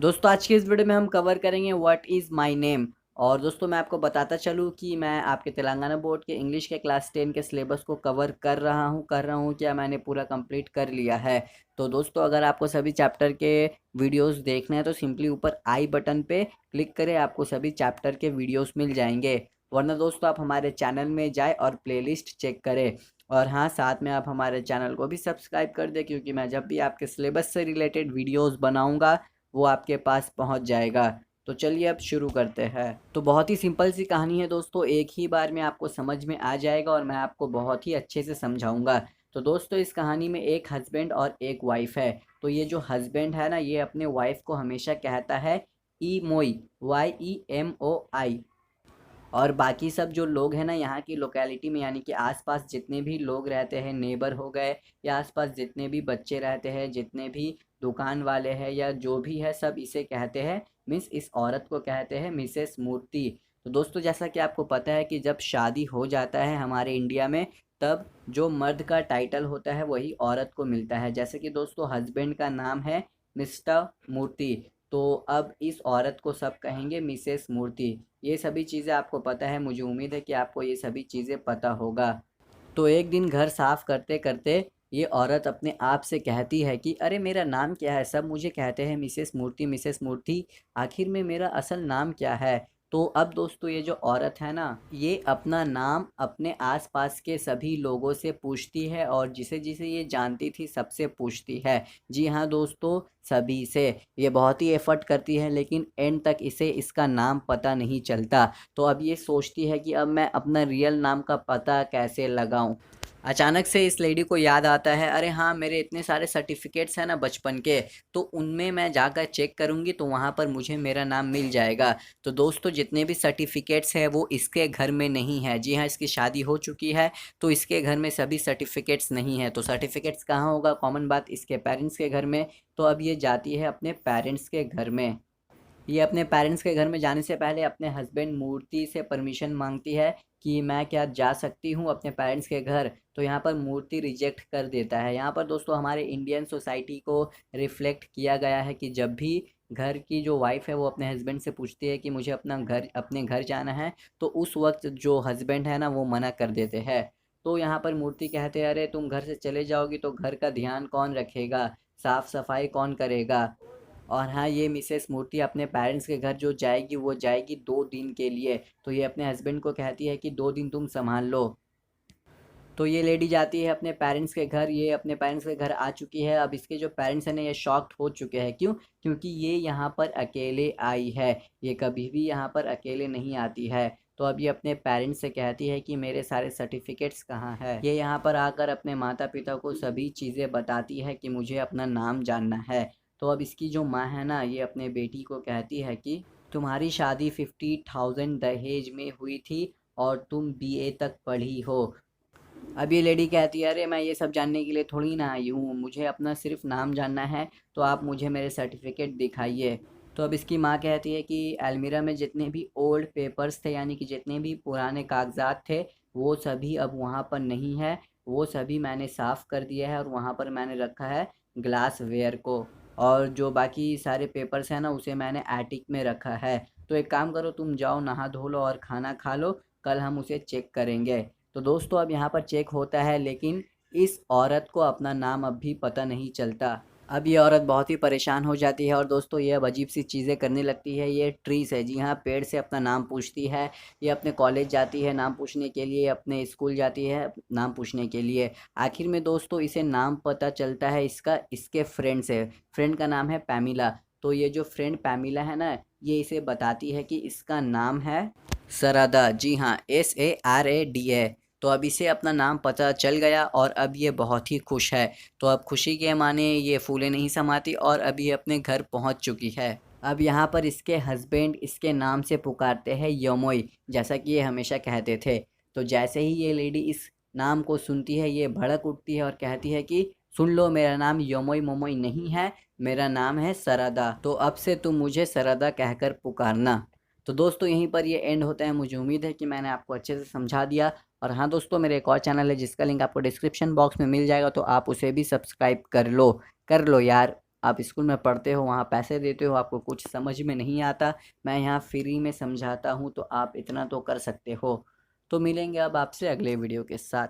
दोस्तों आज की इस वीडियो में हम कवर करेंगे व्हाट इज़ माय नेम। और दोस्तों मैं आपको बताता चलूँ कि मैं आपके तेलंगाना बोर्ड के इंग्लिश के क्लास 10 के सिलेबस को कवर कर रहा हूँ क्या मैंने पूरा कंप्लीट कर लिया है। तो दोस्तों अगर आपको सभी चैप्टर के वीडियोस देखने हैं तो सिंपली ऊपर आई बटन पे क्लिक करें, आपको सभी चैप्टर के वीडियोस मिल जाएंगे। वरना दोस्तों आप हमारे चैनल में जाए और प्लेलिस्ट चेक करें। और हाँ, साथ में आप हमारे चैनल को भी सब्सक्राइब कर दें, क्योंकि मैं जब भी आपके सिलेबस से रिलेटेड वीडियोस बनाऊंगा वो आपके पास पहुंच जाएगा। तो चलिए अब शुरू करते हैं। तो बहुत ही सिंपल सी कहानी है दोस्तों, एक ही बार में आपको समझ में आ जाएगा और मैं आपको बहुत ही अच्छे से समझाऊंगा। तो दोस्तों इस कहानी में एक हस्बैंड और एक वाइफ है। तो ये जो हस्बैंड है ना, ये अपने वाइफ को हमेशा कहता है ई मोई, YEMOI। और बाकी सब जो लोग हैं ना यहाँ की लोकेलिटी में, यानी कि आसपास जितने भी लोग रहते हैं, नेबर हो गए या आसपास जितने भी बच्चे रहते हैं, जितने भी दुकान वाले हैं या जो भी है, सब इसे कहते हैं, मीन्स इस औरत को कहते हैं मिसेस मूर्ति। तो दोस्तों जैसा कि आपको पता है कि जब शादी हो जाता है हमारे इंडिया में, तब जो मर्द का टाइटल होता है वही औरत को मिलता है। जैसे कि दोस्तों हस्बैंड का नाम है मिस्टर मूर्ति, तो अब इस औरत को सब कहेंगे मिसेस मूर्ति। ये सभी चीज़ें आपको पता है, मुझे उम्मीद है कि आपको ये सभी चीज़ें पता होगा। तो एक दिन घर साफ करते करते ये औरत अपने आप से कहती है कि अरे मेरा नाम क्या है, सब मुझे कहते हैं मिसेस मूर्ति मिसेस मूर्ति, आखिर में मेरा असल नाम क्या है। तो अब दोस्तों ये जो औरत है ना, ये अपना नाम अपने आसपास के सभी लोगों से पूछती है और जिसे जिसे ये जानती थी सबसे पूछती है। जी हाँ दोस्तों, सभी से। ये बहुत ही एफर्ट करती है लेकिन एंड तक इसे इसका नाम पता नहीं चलता। तो अब ये सोचती है कि अब मैं अपना रियल नाम का पता कैसे लगाऊं। अचानक से इस लेडी को याद आता है, अरे हाँ मेरे इतने सारे सर्टिफिकेट्स हैं ना बचपन के, तो उनमें मैं जाकर चेक करूँगी तो वहाँ पर मुझे मेरा नाम मिल जाएगा। तो दोस्तों जितने भी सर्टिफिकेट्स हैं वो इसके घर में नहीं है। जी हाँ, इसकी शादी हो चुकी है तो इसके घर में सभी सर्टिफिकेट्स नहीं है। तो सर्टिफिकेट्स कहाँ होगा, कॉमन बात, इसके पेरेंट्स के घर में। तो अब ये जाती है अपने पेरेंट्स के घर में। ये अपने पेरेंट्स के घर में जाने से पहले अपने हस्बैंड मूर्ति से परमिशन मांगती है कि मैं क्या जा सकती हूँ अपने पेरेंट्स के घर। तो यहाँ पर मूर्ति रिजेक्ट कर देता है। यहाँ पर दोस्तों हमारे इंडियन सोसाइटी को रिफ्लेक्ट किया गया है कि जब भी घर की जो वाइफ है वो अपने हस्बैंड से पूछती है कि मुझे अपने घर जाना है, तो उस वक्त जो हस्बैंड है ना वो मना कर देते हैं। तो यहाँ पर मूर्ति कहते हैं, अरे तुम घर से चले जाओगी तो घर का ध्यान कौन रखेगा, साफ सफाई कौन करेगा। और हाँ, ये मिसेस मूर्ति अपने पेरेंट्स के घर जो जाएगी वो जाएगी 2 दिन के लिए। तो ये अपने हस्बैंड को कहती है कि 2 दिन तुम संभाल लो। तो ये लेडी जाती है अपने पेरेंट्स के घर। ये अपने पेरेंट्स के घर आ चुकी है। अब इसके जो पेरेंट्स हैं ना, ये शॉक्ड हो चुके हैं। क्यों? क्योंकि ये यहाँ पर अकेले आई है, ये कभी भी यहाँ पर अकेले नहीं आती है। तो अब ये अपने पेरेंट्स से कहती है कि मेरे सारे सर्टिफिकेट्स कहाँ है। ये यहाँ पर आकर अपने माता पिता को सभी चीज़ें बताती है कि मुझे अपना नाम जानना है। तो अब इसकी जो माँ है ना, ये अपने बेटी को कहती है कि तुम्हारी शादी 50,000 दहेज में हुई थी और तुम BA तक पढ़ी हो। अब ये लेडी कहती है, अरे मैं ये सब जानने के लिए थोड़ी ना आई हूँ, मुझे अपना सिर्फ नाम जानना है, तो आप मुझे मेरे सर्टिफिकेट दिखाइए। तो अब इसकी माँ कहती है कि अलमीरा में जितने भी ओल्ड पेपर्स थे, यानी कि जितने भी पुराने कागजात थे, वो सभी अब वहाँ पर नहीं है। वो सभी मैंने साफ़ कर दिया है और वहाँ पर मैंने रखा है ग्लास वेयर को। और जो बाकी सारे पेपर्स हैं ना, उसे मैंने एटिक में रखा है। तो एक काम करो, तुम जाओ नहा धो लो और खाना खा लो, कल हम उसे चेक करेंगे। तो दोस्तों अब यहाँ पर चेक होता है लेकिन इस औरत को अपना नाम अब भी पता नहीं चलता। अब ये औरत बहुत ही परेशान हो जाती है और दोस्तों ये अब अजीब सी चीज़ें करने लगती है। ये ट्री से, जी हाँ, पेड़ से अपना नाम पूछती है। ये अपने कॉलेज जाती है नाम पूछने के लिए, अपने स्कूल जाती है नाम पूछने के लिए। आखिर में दोस्तों इसे नाम पता चलता है इसका, इसके फ्रेंड से। फ्रेंड का नाम है पैमिला। तो ये जो फ्रेंड पैमिला है ना, ये इसे बताती है कि इसका नाम है सरदा। जी हाँ, SARADA। तो अब इसे अपना नाम पता चल गया और अब ये बहुत ही खुश है। तो अब खुशी के माने ये फूले नहीं समाती और अब ये अपने घर पहुंच चुकी है। अब यहाँ पर इसके हस्बैंड इसके नाम से पुकारते हैं यमोई, जैसा कि ये हमेशा कहते थे। तो जैसे ही ये लेडी इस नाम को सुनती है, ये भड़क उठती है और कहती है कि सुन लो, मेरा नाम यमोई मोमोई नहीं है, मेरा नाम है सरदा। तो अब से तुम मुझे सरदा कहकर पुकारना। तो दोस्तों यहीं पर ये एंड होता है। मुझे उम्मीद है कि मैंने आपको अच्छे से समझा दिया। और हाँ दोस्तों, मेरे एक और चैनल है जिसका लिंक आपको डिस्क्रिप्शन बॉक्स में मिल जाएगा, तो आप उसे भी सब्सक्राइब कर लो यार। आप स्कूल में पढ़ते हो, वहाँ पैसे देते हो, आपको कुछ समझ में नहीं आता, मैं यहाँ फ्री में समझाता हूँ, तो आप इतना तो कर सकते हो। तो मिलेंगे अब आपसे अगले वीडियो के साथ।